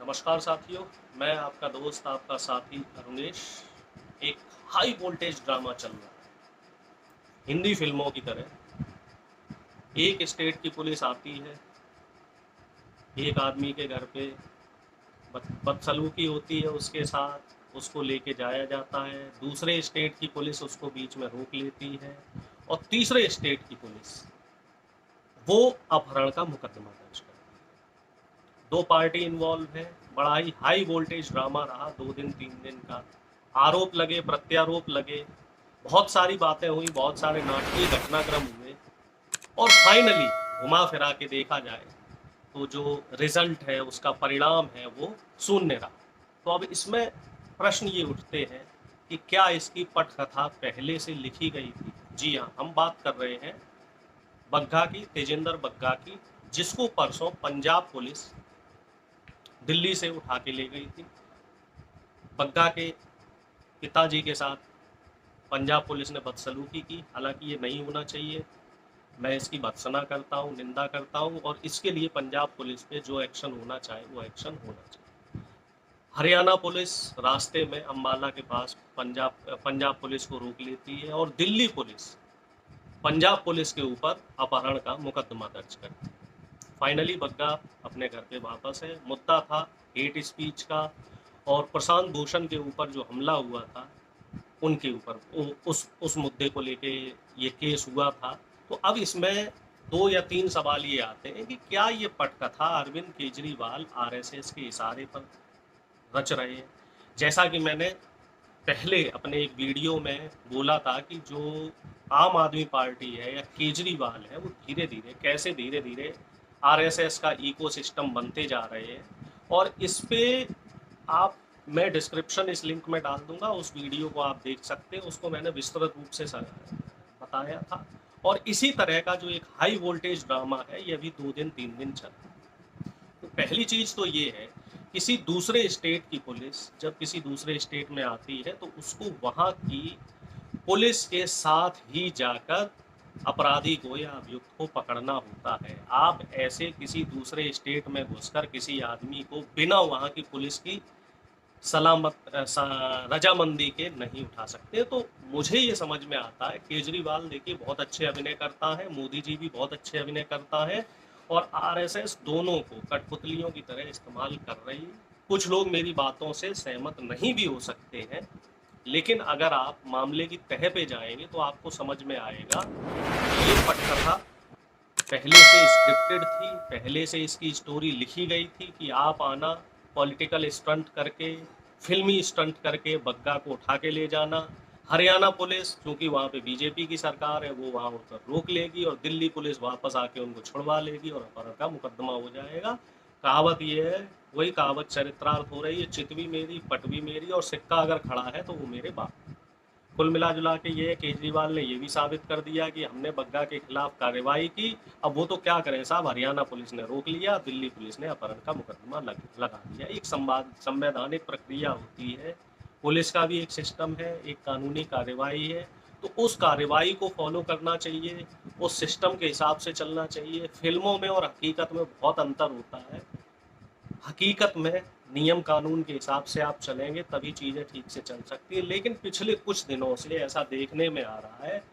नमस्कार साथियों, मैं आपका दोस्त, आपका साथी अरुणेश। एक हाई वोल्टेज ड्रामा चल रहा है, हिंदी फिल्मों की तरह। एक स्टेट की पुलिस आती है, एक आदमी के घर पे बदसलूकी होती है उसके साथ, उसको लेके जाया जाता है। दूसरे स्टेट की पुलिस उसको बीच में रोक लेती है और तीसरे स्टेट की पुलिस वो अपहरण का मुकदमा दर्ज करती है। दो पार्टी इन्वॉल्व है। बड़ा ही हाई वोल्टेज ड्रामा रहा, 2 दिन 3 दिन का। आरोप लगे, प्रत्यारोप लगे, बहुत सारी बातें हुई, बहुत सारे नाटकीय घटनाक्रम हुए और फाइनली घुमा फिरा के देखा जाए तो जो रिजल्ट है, उसका परिणाम है, वो शून्य रहा। तो अब इसमें प्रश्न ये उठते हैं कि क्या इसकी पटकथा पहले से लिखी गई थी। जी हाँ, हम बात कर रहे हैं बग्गा की, तेजिंदर बग्गा की, जिसको परसों पंजाब पुलिस दिल्ली से उठा के ले गई थी। बग्गा के पिताजी के साथ पंजाब पुलिस ने बदसलूकी की। हालांकि ये नहीं होना चाहिए, मैं इसकी भर्त्सना करता हूँ, निंदा करता हूँ और इसके लिए पंजाब पुलिस पे जो एक्शन होना चाहिए वो एक्शन होना चाहिए। हरियाणा पुलिस रास्ते में अम्बाला के पास पंजाब पुलिस को रोक लेती है और दिल्ली पुलिस पंजाब पुलिस के ऊपर अपहरण का मुकदमा दर्ज करती है। फाइनली बग्गा अपने घर पे वापस है। मुद्दा था हेट स्पीच का और प्रशांत भूषण के ऊपर जो हमला हुआ था उनके ऊपर, उस मुद्दे को लेके ये केस हुआ था। तो अब इसमें 2 या 3 सवाल ये आते हैं कि क्या ये पटकथा अरविंद केजरीवाल आरएसएस के इशारे पर रच रहे हैं। जैसा कि मैंने पहले अपने एक वीडियो में बोला था कि जो आम आदमी पार्टी है या केजरीवाल है, वो धीरे धीरे कैसे धीरे धीरे आरएसएस का इकोसिस्टम बनते जा रहे हैं। और इस पे आप, मैं डिस्क्रिप्शन इस लिंक में डाल दूंगा, उस वीडियो को आप देख सकते हैं। उसको मैंने विस्तृत रूप से बताया था। और इसी तरह का जो एक हाई वोल्टेज ड्रामा है, ये भी 2 दिन 3 दिन चला। तो पहली चीज तो ये है, किसी दूसरे स्टेट की पुलिस जब किसी दूसरे स्टेट में आती है तो उसको वहां की पुलिस के साथ ही जाकर अपराधी को या अभियुक्त को पकड़ना होता है। आप ऐसे किसी दूसरे स्टेट में घुसकर किसी आदमी को बिना वहां की पुलिस की रजामंदी के नहीं उठा सकते। तो मुझे ये समझ में आता है, केजरीवाल देखिए बहुत अच्छे अभिनय करता है, मोदी जी भी बहुत अच्छे अभिनय करता है और आरएसएस दोनों को कठपुतलियों की तरह इस्तेमाल कर रही है। कुछ लोग मेरी बातों से सहमत नहीं भी हो सकते हैं, लेकिन अगर आप मामले की तह पे जाएंगे तो आपको समझ में आएगा कि ये पटकथा पहले से स्क्रिप्टेड थी, पहले से इसकी स्टोरी लिखी गई थी कि आप आना, पॉलिटिकल स्टंट करके, फिल्मी स्टंट करके बग्गा को उठा के ले जाना। हरियाणा पुलिस, क्योंकि वहाँ पे बीजेपी की सरकार है, वो वहाँ उतर रोक लेगी और दिल्ली पुलिस वापस आके उनको छुड़वा लेगी और अपहरण का मुकदमा हो जाएगा। कहावत ये है, वही कहावत चरित्रार्थ हो रही है, चित भी मेरी, पट भी मेरी और सिक्का अगर खड़ा है तो वो मेरे बाप। कुल मिला जुला के ये केजरीवाल ने ये भी साबित कर दिया कि हमने बग्गा के खिलाफ कार्रवाई की। अब वो तो क्या करें साहब, हरियाणा पुलिस ने रोक लिया, दिल्ली पुलिस ने अपहरण का मुकदमा लगा दिया। एक संवैधानिक प्रक्रिया होती है, पुलिस का भी एक सिस्टम है, एक कानूनी कार्रवाई है, तो उस कार्रवाई को फॉलो करना चाहिए, उस सिस्टम के हिसाब से चलना चाहिए। फिल्मों में और हकीकत में बहुत अंतर होता है। हकीकत में नियम कानून के हिसाब से आप चलेंगे तभी चीज़ें ठीक से चल सकती है। लेकिन पिछले कुछ दिनों से ऐसा देखने में आ रहा है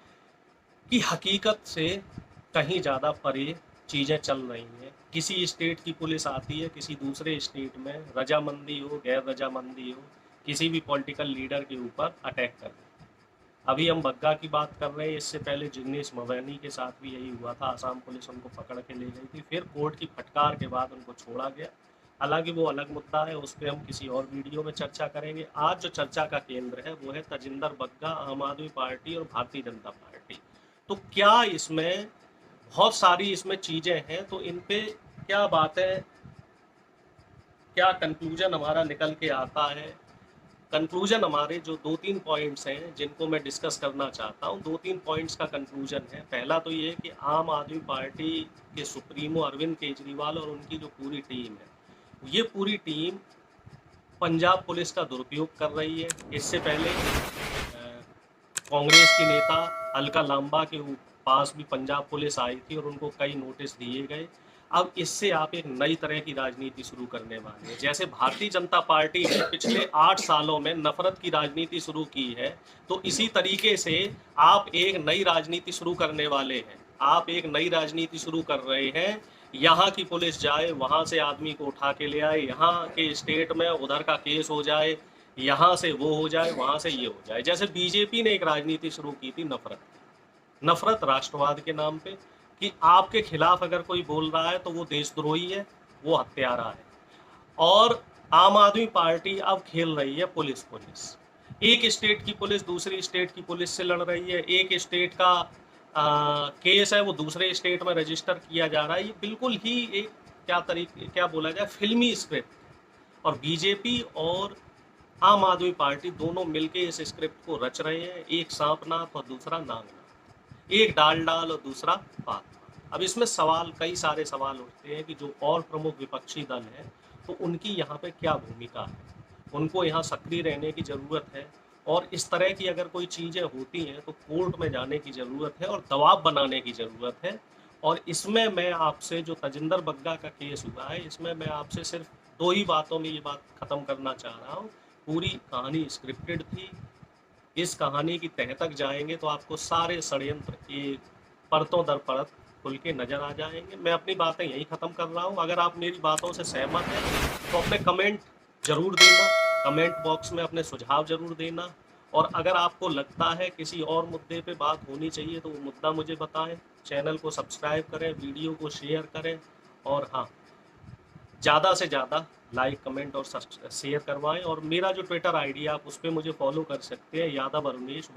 कि हकीकत से कहीं ज़्यादा परे चीज़ें चल रही हैं। किसी स्टेट की पुलिस आती है किसी दूसरे स्टेट में, रजामंदी हो गैर रजामंदी हो, किसी भी पॉलिटिकल लीडर के ऊपर अटैक कर रही है। अभी हम बग्गा की बात कर रहे हैं, इससे पहले जिग्नेश मवैनी के साथ भी यही हुआ था। आसाम पुलिस उनको पकड़ के ले गई थी, फिर कोर्ट की फटकार के बाद उनको छोड़ा गया। हालांकि वो अलग मुद्दा है, उस पर हम किसी और वीडियो में चर्चा करेंगे। आज जो चर्चा का केंद्र है वो है तजिंदर बग्गा, आम आदमी पार्टी और भारतीय जनता पार्टी। तो क्या इसमें बहुत सारी इसमें चीज़ें हैं, तो इन पे क्या बातें, क्या कंक्लूजन हमारा निकल के आता है। कंक्लूजन हमारे जो 2-3 पॉइंट्स हैं जिनको मैं डिस्कस करना चाहता हूँ, 2-3 पॉइंट्स का कंक्लूजन है। पहला तो ये है कि आम आदमी पार्टी के सुप्रीमो अरविंद केजरीवाल और उनकी जो पूरी टीम है, ये पूरी टीम पंजाब पुलिस का दुरुपयोग कर रही है। इससे पहले कांग्रेस की नेता अलका लांबा के पास भी पंजाब पुलिस आई थी और उनको कई नोटिस दिए गए। अब इससे आप एक नई तरह की राजनीति शुरू करने वाले हैं। जैसे भारतीय जनता पार्टी ने पिछले 8 सालों में नफरत की राजनीति शुरू की है, तो इसी तरीके से आप एक नई राजनीति शुरू करने वाले हैं। आप एक नई राजनीति शुरू कर रहे हैं, यहाँ की पुलिस जाए, वहाँ से आदमी को उठा के ले आए, यहाँ के स्टेट में उधर का केस हो जाए, यहाँ से वो हो जाए, वहाँ से ये हो जाए। जैसे बीजेपी ने एक राजनीति शुरू की थी नफरत की। नफरत राष्ट्रवाद के नाम पे, कि आपके खिलाफ अगर कोई बोल रहा है तो वो देशद्रोही है, वो हत्यारा है। और आम आदमी पार्टी अब खेल रही है पुलिस पुलिस। एक स्टेट की पुलिस दूसरी स्टेट की पुलिस से लड़ रही है, एक स्टेट का केस है वो दूसरे स्टेट में रजिस्टर किया जा रहा है। ये बिल्कुल ही एक क्या बोला जाए, फिल्मी स्क्रिप्ट। और बीजेपी और आम आदमी पार्टी दोनों मिलके इस स्क्रिप्ट को रच रहे हैं। एक सांप नाथ और दूसरा नाग नाथ, एक डाल डाल और दूसरा पात। अब इसमें कई सारे सवाल उठते हैं कि जो और प्रमुख विपक्षी दल हैं तो उनकी यहाँ पे क्या भूमिका है, उनको यहाँ सक्रिय रहने की ज़रूरत है। और इस तरह की अगर कोई चीज़ें होती हैं तो कोर्ट में जाने की ज़रूरत है और दबाव बनाने की ज़रूरत है। और इसमें मैं आपसे, जो तजिंदर बग्गा का केस हुआ है, इसमें मैं आपसे सिर्फ 2 ही बातों में ये बात ख़त्म करना चाह रहा हूँ। पूरी कहानी स्क्रिप्टेड थी। इस कहानी की तह तक जाएंगे तो आपको सारे षड्यंत्र एक परतों दर परत खुल के नज़र आ जाएंगे। मैं अपनी बातें यहीं ख़त्म कर रहा हूँ। अगर आप मेरी बातों से सहमत हैं तो अपने कमेंट ज़रूर देना, कमेंट बॉक्स में अपने सुझाव ज़रूर देना। और अगर आपको लगता है किसी और मुद्दे पे बात होनी चाहिए तो वो मुद्दा मुझे बताएं। चैनल को सब्सक्राइब करें, वीडियो को शेयर करें, और हाँ, ज़्यादा से ज़्यादा लाइक, कमेंट और शेयर करवाएं। और मेरा जो ट्विटर आईडी है आप उस पर मुझे फॉलो कर सकते हैं, यादव अरुणेश,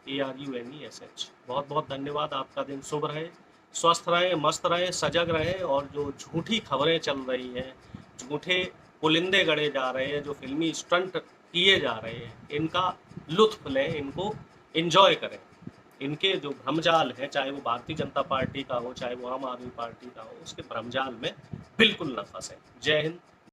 YADAVARUNESH। बहुत बहुत धन्यवाद। आपका दिन शुभ रहे, स्वस्थ रहें, मस्त रहें, सजग रहें। और जो झूठी खबरें चल रही हैं, झूठे पुलिंदे गढ़े जा रहे हैं, जो फिल्मी स्टंट किए जा रहे हैं, इनका लुत्फ लें, इनको एंजॉय करें। इनके जो भ्रमजाल है, चाहे वो भारतीय जनता पार्टी का हो, चाहे वो आम आदमी पार्टी का हो, उसके भ्रमजाल में बिल्कुल न फंसे। जय हिंद,